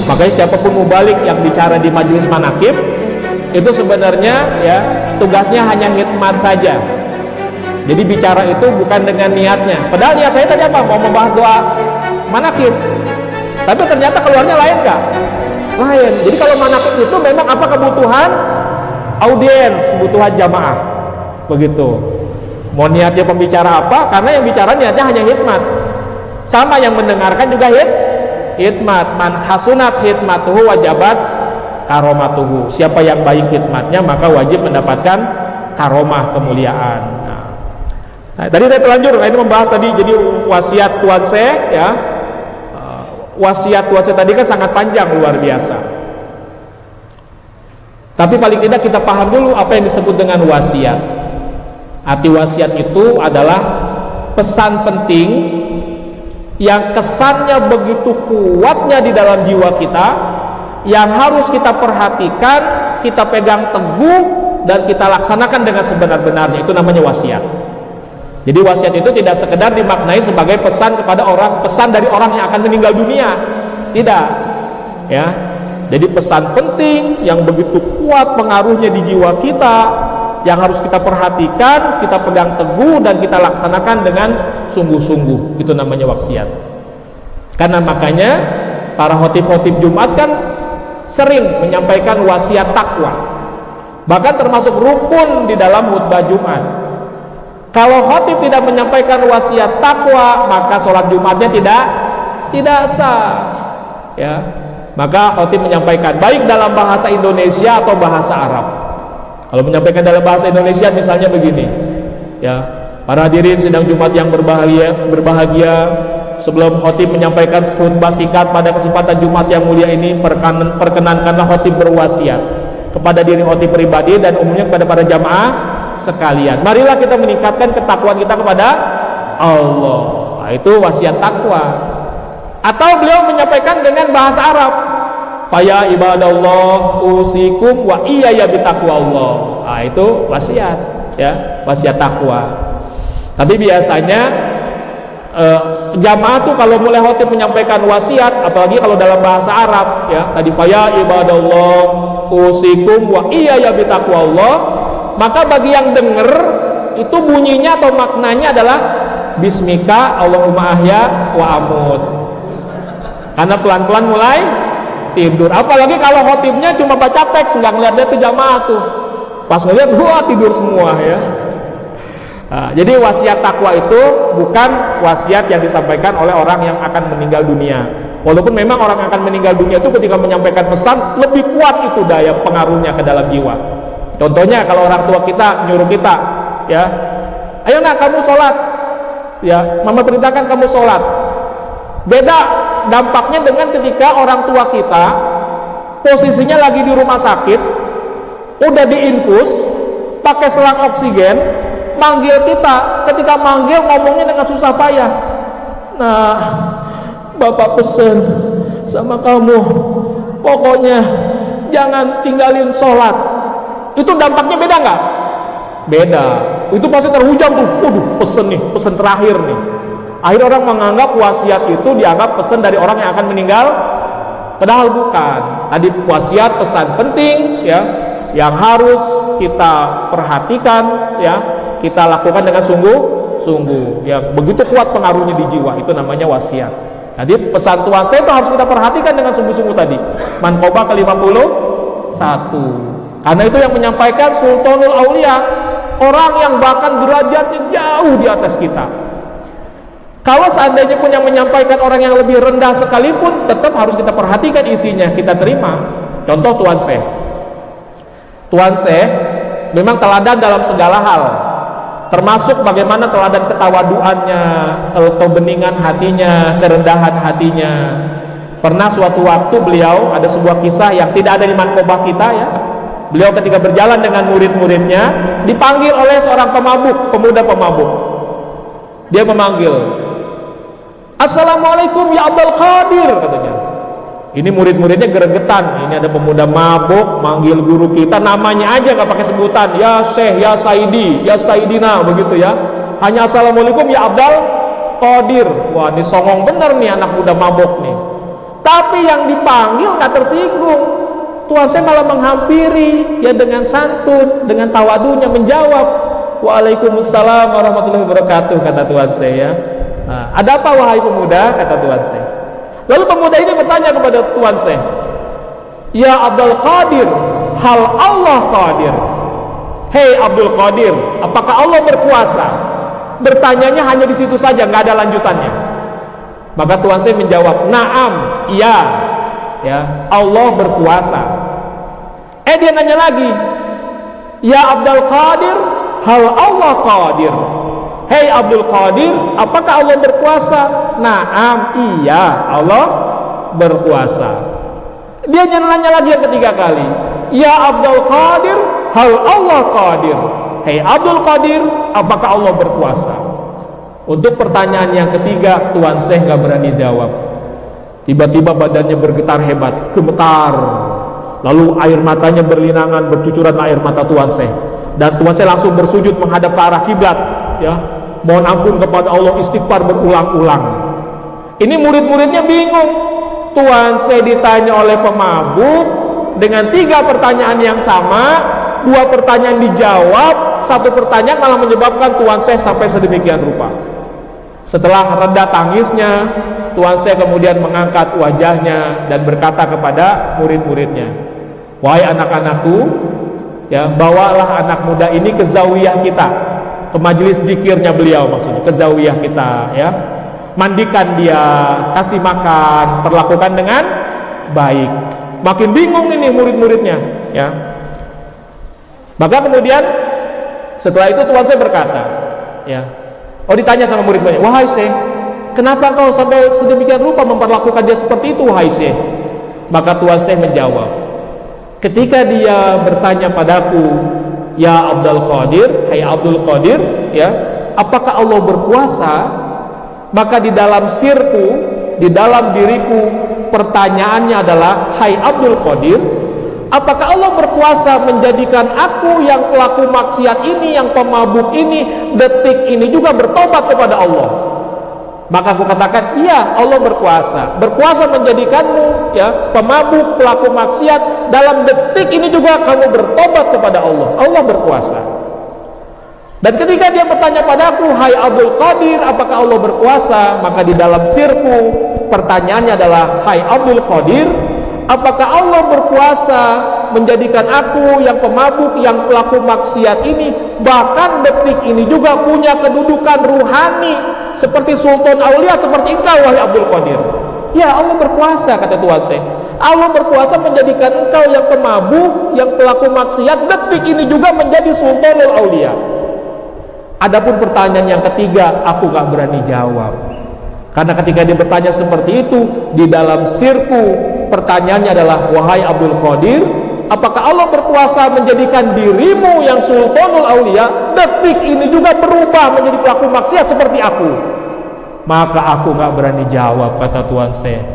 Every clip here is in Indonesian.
Makanya siapapun mubalik yang bicara di majelis manakib itu sebenarnya ya tugasnya hanya khidmat saja. Jadi bicara itu bukan dengan niatnya. Padahal niat saya tadi apa? Mau membahas doa manakib. Tapi ternyata keluarnya lain nggak? Lain. Jadi kalau manakib itu memang apa kebutuhan audiens, kebutuhan jamaah. Begitu. Mau niatnya pembicara apa? Karena yang bicara niatnya hanya khidmat. Sama yang mendengarkan juga khidmat. Man hasunat khidmatuhu wajabat karomatuhu. Siapa yang baik khidmatnya maka wajib mendapatkan karomah, kemuliaan. Nah, tadi saya terlanjur, ini membahas tadi jadi wasiat Tuan Syekh ya. Wasiat Tuan Syekh tadi kan sangat panjang, luar biasa. Tapi paling tidak kita paham dulu apa yang disebut dengan wasiat. Arti wasiat itu adalah pesan penting yang kesannya begitu kuatnya di dalam jiwa kita, yang harus kita perhatikan, kita pegang teguh dan kita laksanakan dengan sebenar-benarnya. Itu namanya wasiat. Jadi wasiat itu tidak sekedar dimaknai sebagai pesan kepada orang, pesan dari orang yang akan meninggal dunia. Tidak. Ya. Jadi pesan penting yang begitu kuat pengaruhnya di jiwa kita, yang harus kita perhatikan, kita pegang teguh dan kita laksanakan dengan sungguh-sungguh. Itu namanya wasiat. Karena makanya para khotib-khotib Jumat kan sering menyampaikan wasiat takwa. Bahkan termasuk rukun di dalam khutbah Jumat. Kalau khotib tidak menyampaikan wasiat takwa, maka sholat Jumatnya tidak sah. Ya, maka khotib menyampaikan baik dalam bahasa Indonesia atau bahasa Arab. Kalau menyampaikan dalam bahasa Indonesia misalnya begini, ya, para hadirin sidang Jumat yang berbahagia, sebelum khotib menyampaikan khutbah singkat pada kesempatan Jumat yang mulia ini, perkenankanlah khotib berwasiat kepada diri khotib pribadi dan umumnya kepada para jamaah sekalian. Marilah kita meningkatkan ketakwaan kita kepada Allah. Nah, itu wasiat takwa. Atau beliau menyampaikan dengan bahasa Arab. Faya ibadallah usikum wa iyaya bitaqwallah. Nah, itu wasiat, ya, wasiat takwa. Tapi biasanya jamaah tuh kalau mulai khotib menyampaikan wasiat, apalagi kalau dalam bahasa Arab, ya, tadi faya ibadallah usikum wa iyaya bitaqwallah, maka bagi yang dengar itu bunyinya atau maknanya adalah bismika Allahumma ahya wa amut. Karena pelan-pelan mulai tidur. Apalagi kalau khotibnya cuma baca teks, nggak ngeliat ke jamaah tuh. Pas ngeliat, wah tidur semua ya. Nah, jadi wasiat takwa itu bukan wasiat yang disampaikan oleh orang yang akan meninggal dunia. Walaupun memang orang yang akan meninggal dunia itu ketika menyampaikan pesan lebih kuat itu daya pengaruhnya ke dalam jiwa. Contohnya kalau orang tua kita nyuruh kita, ya, ayo nak kamu sholat, ya, mama perintahkan kamu sholat. Beda dampaknya dengan ketika orang tua kita posisinya lagi di rumah sakit, udah diinfus, pakai selang oksigen, manggil kita, ketika manggil ngomongnya dengan susah payah. Nah, bapak pesen sama kamu, pokoknya jangan tinggalin sholat. Itu dampaknya beda nggak? Beda. Itu pasti terhujam tuh. Waduh, pesen nih, pesen terakhir nih. Akhirnya orang menganggap wasiat itu dianggap pesan dari orang yang akan meninggal, padahal bukan. Tadi wasiat pesan penting, ya, yang harus kita perhatikan, ya, kita lakukan dengan sungguh-sungguh. Ya, begitu kuat pengaruhnya di jiwa. Itu namanya wasiat. Jadi pesan Tuhan saya itu harus kita perhatikan dengan sungguh-sungguh tadi. Manqobah ke-51. Karena itu yang menyampaikan Sultanul Aulia, orang yang bahkan derajatnya jauh di atas kita. Kalau seandainya pun yang menyampaikan orang yang lebih rendah sekalipun, tetap harus kita perhatikan isinya, kita terima. Contoh Tuan Syekh. Tuan Syekh memang teladan dalam segala hal, termasuk bagaimana teladan ketawaduannya, kebeningan hatinya, kerendahan hatinya. Pernah suatu waktu beliau, ada sebuah kisah yang tidak ada di manqobah kita, ya. Beliau ketika berjalan dengan murid-muridnya dipanggil oleh seorang pemabuk, pemuda pemabuk. Dia memanggil, "Assalamualaikum ya Abdul Qadir," katanya. Ini murid-muridnya geregetan. Ini ada pemuda mabuk manggil guru kita, namanya aja nggak pakai sebutan, ya Syekh, ya Saidi, ya Saidina, begitu ya. Hanya Assalamualaikum ya Abdul Qadir. Wah, ini songong bener nih anak muda mabuk nih. Tapi yang dipanggil nggak tersinggung. Tuan saya malah menghampiri ya dengan santun, dengan tawadunya menjawab, "Waalaikumsalam warahmatullahi wabarakatuh," kata tuan saya. Nah, "Ada apa wahai pemuda?" kata tuan saya. Lalu pemuda ini bertanya kepada tuan saya, "Ya Abdul Qadir, hal Allah qadir?" Hei Abdul Qadir, apakah Allah berkuasa? Bertanyanya hanya di situ saja, nggak ada lanjutannya. Maka tuan saya menjawab, "Naam, iya, ya, Allah berkuasa." Dia nanya lagi, "Ya Abdul Qadir, hal Allah qadir?" Hei Abdul Qadir, apakah Allah berkuasa? Naam, iya, Allah berkuasa. Dia nanya lagi yang ketiga kali, "Ya Abdul Qadir, hal Allah qadir?" Hei Abdul Qadir, apakah Allah berkuasa? Untuk pertanyaan yang ketiga, tuan Syekh gak berani jawab. Tiba-tiba badannya bergetar hebat, gemetar. Lalu air matanya berlinangan, bercucuran air mata tuan Syekh. Dan tuan Syekh langsung bersujud menghadap ke arah kiblat, ya. Mohon ampun kepada Allah, istighfar berulang-ulang. Ini murid-muridnya bingung. Tuan Syekh ditanya oleh pemabuk dengan 3 pertanyaan yang sama, 2 pertanyaan dijawab, 1 pertanyaan malah menyebabkan tuan Syekh sampai sedemikian rupa. Setelah reda tangisnya, tuan Syekh kemudian mengangkat wajahnya dan berkata kepada murid-muridnya, "Wahai anak-anakku, ya, bawalah anak muda ini ke zawiyah kita, ke majelis zikirnya beliau, maksudnya ke zawiyah kita, ya. Mandikan dia, kasih makan, perlakukan dengan baik." Makin bingung ini murid-muridnya, ya. Maka kemudian setelah itu tuan Syekh berkata, ya, ditanya sama murid-muridnya, "Wahai Syekh, kenapa engkau sampai sedemikian rupa memperlakukan dia seperti itu, wahai Syekh?" Maka tuan Syekh menjawab, "Ketika dia bertanya padaku, 'Ya Abdul Qadir, hai Abdul Qadir, ya, apakah Allah berkuasa?' Maka di dalam sirku, di dalam diriku, pertanyaannya adalah, 'Hai Abdul Qadir, apakah Allah berkuasa menjadikan aku yang pelaku maksiat ini, yang pemabuk ini, detik ini juga bertobat kepada Allah?' Maka aku katakan, iya, Allah berkuasa. Berkuasa menjadikanmu, ya, pemabuk, pelaku maksiat, dalam detik ini juga kamu bertobat kepada Allah. Allah berkuasa. Dan ketika dia bertanya padaku, 'Hai Abdul Qadir, apakah Allah berkuasa?' Maka di dalam sirku, pertanyaannya adalah, 'Hai Abdul Qadir, apakah Allah berkuasa menjadikan aku yang pemabuk, yang pelaku maksiat ini, bahkan detik ini juga punya kedudukan ruhani seperti Sultan Aulia, seperti engkau, wahai Abdul Qadir?' Ya, Allah berkuasa, kata tuan Syekh. Allah berkuasa menjadikan engkau yang pemabuk, yang pelaku maksiat, detik ini juga menjadi Sultanul Aulia. Adapun pertanyaan yang ketiga, aku gak berani jawab. Karena ketika dia bertanya seperti itu, di dalam sirku, pertanyaannya adalah, 'Wahai Abdul Qadir, apakah Allah berkuasa menjadikan dirimu yang Sultanul Aulia detik ini juga berubah menjadi pelaku maksiat seperti aku?' Maka aku gak berani jawab, kata tuan Syekh.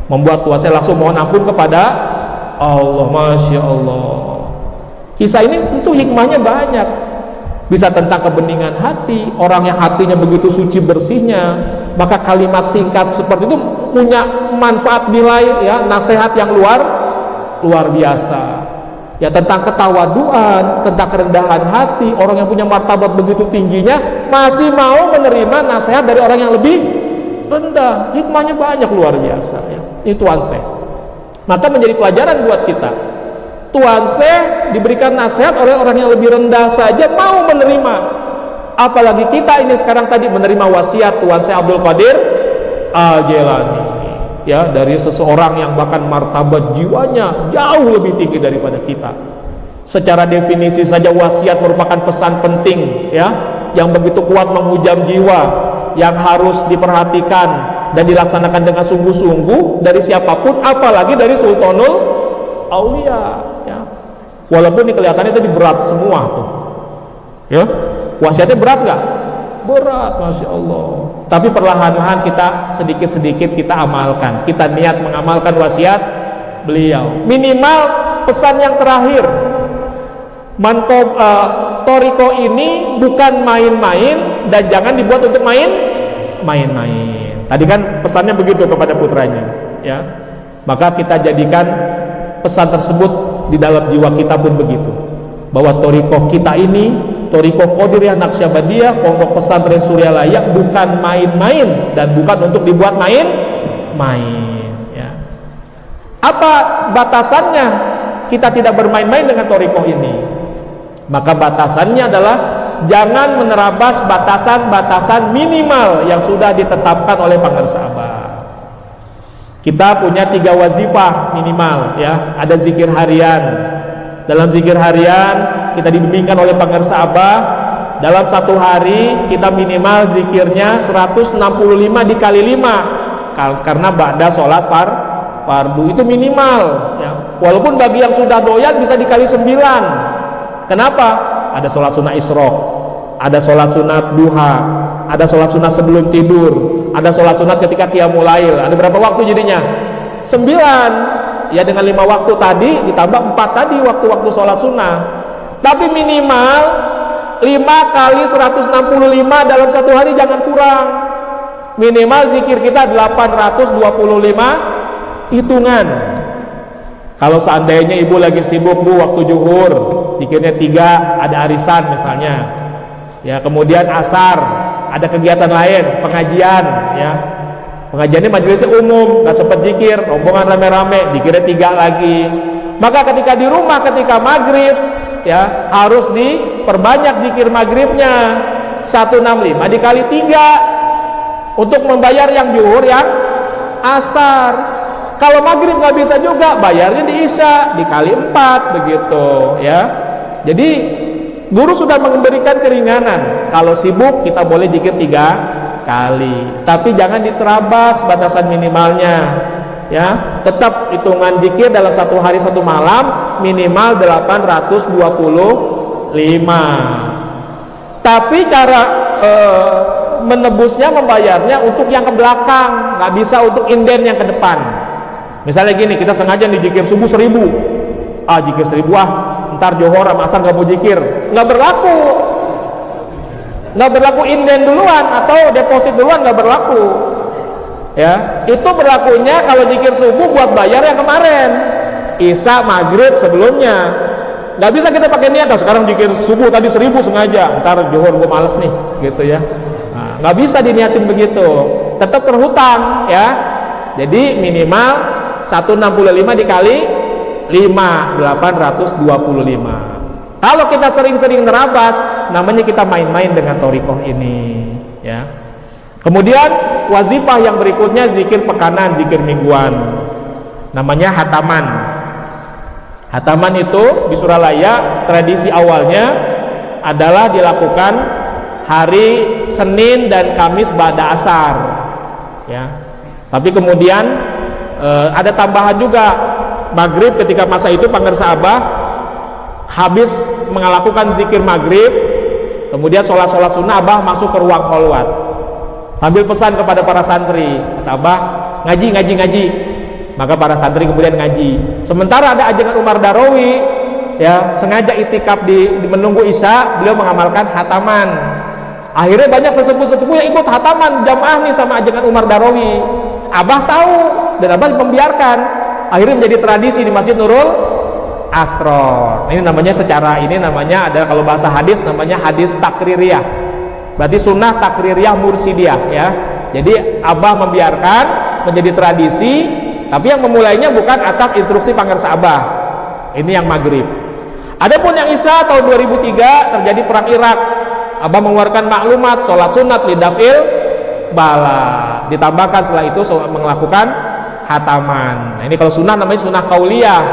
Membuat tuan Syekh langsung mohon ampun kepada Allah. Masya Allah. Kisah ini tentu hikmahnya banyak. Bisa tentang kebeningan hati, orang yang hatinya begitu suci bersihnya, maka kalimat singkat seperti itu punya manfaat nilai, ya, nasihat yang luar biasa. Ya, tentang ketawaduan, tentang kerendahan hati, orang yang punya martabat begitu tingginya masih mau menerima nasihat dari orang yang lebih rendah. Hikmahnya banyak, luar biasa, ya. Ini tuan Syekh. Maka menjadi pelajaran buat kita. Tuan Syekh diberikan nasihat oleh orang yang lebih rendah saja mau menerima. Apalagi kita ini sekarang tadi menerima wasiat Tuan Syekh Abdul Qadir Al-Jailani, ya, dari seseorang yang bahkan martabat jiwanya jauh lebih tinggi daripada kita. Secara definisi saja wasiat merupakan pesan penting, ya, yang begitu kuat menghujam jiwa, yang harus diperhatikan dan dilaksanakan dengan sungguh-sungguh dari siapapun, apalagi dari Sultanul Aulia. Walaupun ini kelihatannya tadi berat semua tuh, ya, wasiatnya berat gak? Berat, Masya Allah. Tapi perlahan-lahan kita sedikit-sedikit kita amalkan, kita niat mengamalkan wasiat beliau. Minimal pesan yang terakhir, toriko ini bukan main-main dan jangan dibuat untuk main-main. Tadi kan pesannya begitu kepada putranya, ya. Maka kita jadikan pesan tersebut di dalam jiwa kita pun begitu, bahwa thariqah kita ini, thariqah Qadiriyah Naqsyabandiyah, pondok pesantren Suryalaya, bukan main-main dan bukan untuk dibuat main-main ya. Apa batasannya kita tidak bermain-main dengan thariqah ini? Maka batasannya adalah jangan menerabas batasan-batasan minimal yang sudah ditetapkan oleh Pangersa Abah. Kita punya 3 wazifah minimal ya. Ada zikir harian. Dalam zikir harian kita dibimbingkan oleh Pangersa Abah, dalam satu hari kita minimal zikirnya 165 dikali 5 karena ba'da sholat fardu itu minimal ya. Walaupun bagi yang sudah doyan bisa dikali 9. Kenapa? Ada sholat sunnah isyraq, ada sholat sunat duha, ada sholat sunat sebelum tidur, ada sholat sunat ketika qiyamul lail. Ada berapa waktu jadinya? 9 ya, dengan 5 waktu tadi ditambah 4 tadi waktu-waktu sholat sunnah. Tapi minimal 5 kali 165 dalam satu hari, jangan kurang. Minimal zikir kita 825 hitungan. Kalau seandainya ibu lagi sibuk bu waktu zuhur, zikirnya 3, ada arisan misalnya ya, kemudian asar ada kegiatan lain, pengajian ya, pengajiannya majelisnya umum, nggak sempat zikir, rombongan rame-rame, zikirnya 3 lagi. Maka ketika di rumah, ketika maghrib ya, harus diperbanyak zikir maghribnya, 165 dikali 3 untuk membayar yang zuhur, yang asar. Kalau maghrib nggak bisa juga, bayarnya di isya dikali 4 begitu ya. Jadi guru sudah memberikan keringanan. Kalau sibuk kita boleh zikir 3 kali, tapi jangan diterabas batasan minimalnya ya. Tetap hitungan zikir dalam satu hari satu malam minimal 825. Tapi cara menebusnya, membayarnya untuk yang ke belakang, nggak bisa untuk inden yang ke depan. Misalnya gini, kita sengaja nih zikir subuh 1000, zikir 1000 ntar johor sama asar nggak mau zikir, nggak berlaku inden duluan atau deposit duluan, nggak berlaku ya. Itu berlakunya kalau zikir subuh buat bayar yang kemarin, isya maghrib sebelumnya. Nggak bisa kita pakai niat, sekarang zikir subuh tadi 1000 sengaja, ntar johor gue males nih gitu ya. Nah, nggak bisa diniatin begitu, tetap terhutang ya. Jadi minimal 165 dikali 5, 825. Kalau kita sering-sering nerabas, namanya kita main-main dengan thariqah ini ya. Kemudian wazifah yang berikutnya zikir pekanan, zikir mingguan, namanya hataman. Hataman itu di Suralaya tradisi awalnya adalah dilakukan hari Senin dan Kamis ba'da asar ya. Tapi kemudian ada tambahan juga, maghrib ketika masa itu Pangersa Abah habis melakukan zikir maghrib, kemudian sholat sunnah, Abah masuk ke ruang kholwat sambil pesan kepada para santri, kata Abah, ngaji. Maka para santri kemudian ngaji. Sementara ada ajengan Umar Darowi ya, sengaja itikaf di menunggu isya, beliau mengamalkan hataman. Akhirnya banyak sesepuh-sesepuh yang ikut hataman jamaah nih sama ajengan Umar Darowi. Abah tahu dan Abah membiarkan. Akhirnya menjadi tradisi di Masjid Nurul Asrar. Ini namanya adalah kalau bahasa hadis namanya hadis takririyah. Berarti sunnah takririyah mursidiyah ya. Jadi Abah membiarkan menjadi tradisi, tapi yang memulainya bukan atas instruksi Pangersa Abah. Ini yang maghrib. Adapun yang isya tahun 2003 terjadi perang Irak. Abah mengeluarkan maklumat sholat sunat lidafil bala, ditambahkan setelah itu melakukan hataman. Nah, ini kalau sunnah namanya sunnah kauliyah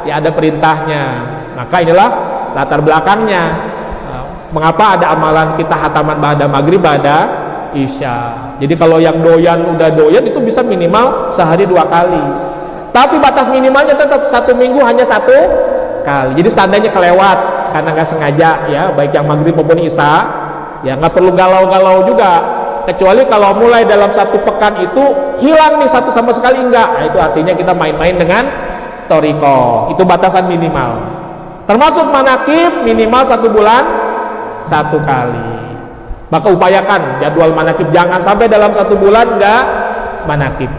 ya, ada perintahnya. Maka inilah latar belakangnya mengapa ada amalan kita hataman ba'da maghrib ba'da isya. Jadi kalau yang udah doyan itu bisa minimal sehari 2 kali, tapi batas minimalnya tetap 1 minggu hanya 1 kali. Jadi seandainya kelewat karena nggak sengaja ya, baik yang maghrib maupun isya ya, nggak perlu galau-galau juga, kecuali kalau mulai dalam 1 pekan itu hilang nih satu sama sekali enggak, nah, itu artinya kita main-main dengan thariqah. Itu batasan minimal. Termasuk manakib minimal 1 bulan 1 kali. Maka upayakan jadwal manakib, jangan sampai dalam 1 bulan enggak manakib.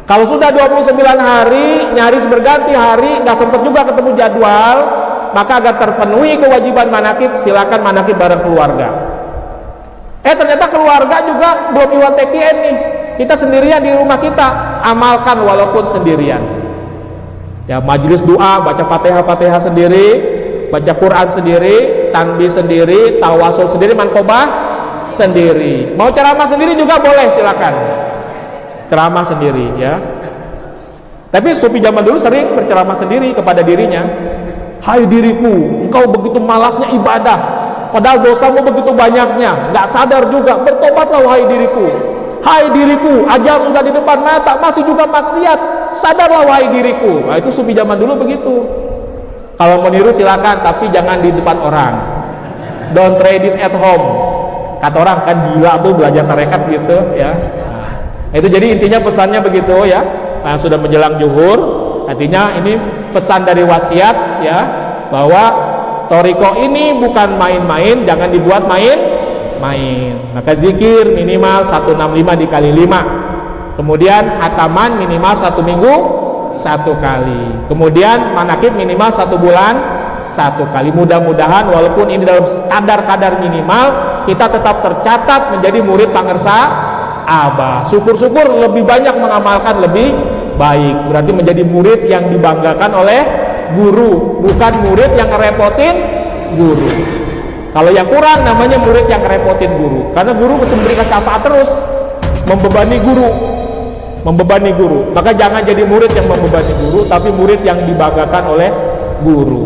Kalau sudah 29 hari, nyaris berganti hari, nggak sempat juga ketemu jadwal, maka agar terpenuhi kewajiban manakib, silakan manakib bareng keluarga. Ternyata keluarga juga belum IWTQN nih. Kita sendirian di rumah kita, amalkan walaupun sendirian. Ya, majelis doa, baca Fatihah sendiri, baca Quran sendiri, tanbih sendiri, tawasul sendiri, manqobah sendiri. Mau ceramah sendiri juga boleh, silakan. Ceramah sendiri, ya. Tapi sufi zaman dulu sering berceramah sendiri kepada dirinya. Hai diriku, engkau begitu malasnya ibadah, padahal dosamu begitu banyaknya, nggak sadar juga. Bertobatlah wahai diriku. Hai diriku, ajal sudah di depan mata, masih juga maksiat. Sadarlah wahai diriku. Nah, itu sufi zaman dulu begitu. Kalau mau niru silakan, tapi jangan di depan orang. Don't try this at home. Kata orang kan gila tuh belajar tarekat gitu, ya. Itu jadi intinya pesannya begitu, ya. Nah, sudah menjelang zuhur, artinya ini pesan dari wasiat, ya, bahwa thariqah ini bukan main-main, jangan dibuat main-main. Maka zikir minimal 165 dikali 5. Kemudian hataman minimal 1 minggu 1 kali. Kemudian manakib minimal 1 bulan 1 kali. Mudah-mudahan walaupun ini dalam kadar-kadar minimal, kita tetap tercatat menjadi murid pangersa Abah. Syukur-syukur lebih banyak mengamalkan lebih baik. Berarti menjadi murid yang dibanggakan oleh guru, bukan murid yang ngerepotin guru. Kalau yang kurang namanya murid yang ngerepotin guru. Karena guru memberikan syafaat terus, membebani guru. Maka jangan jadi murid yang membebani guru, tapi murid yang dibanggakan oleh guru.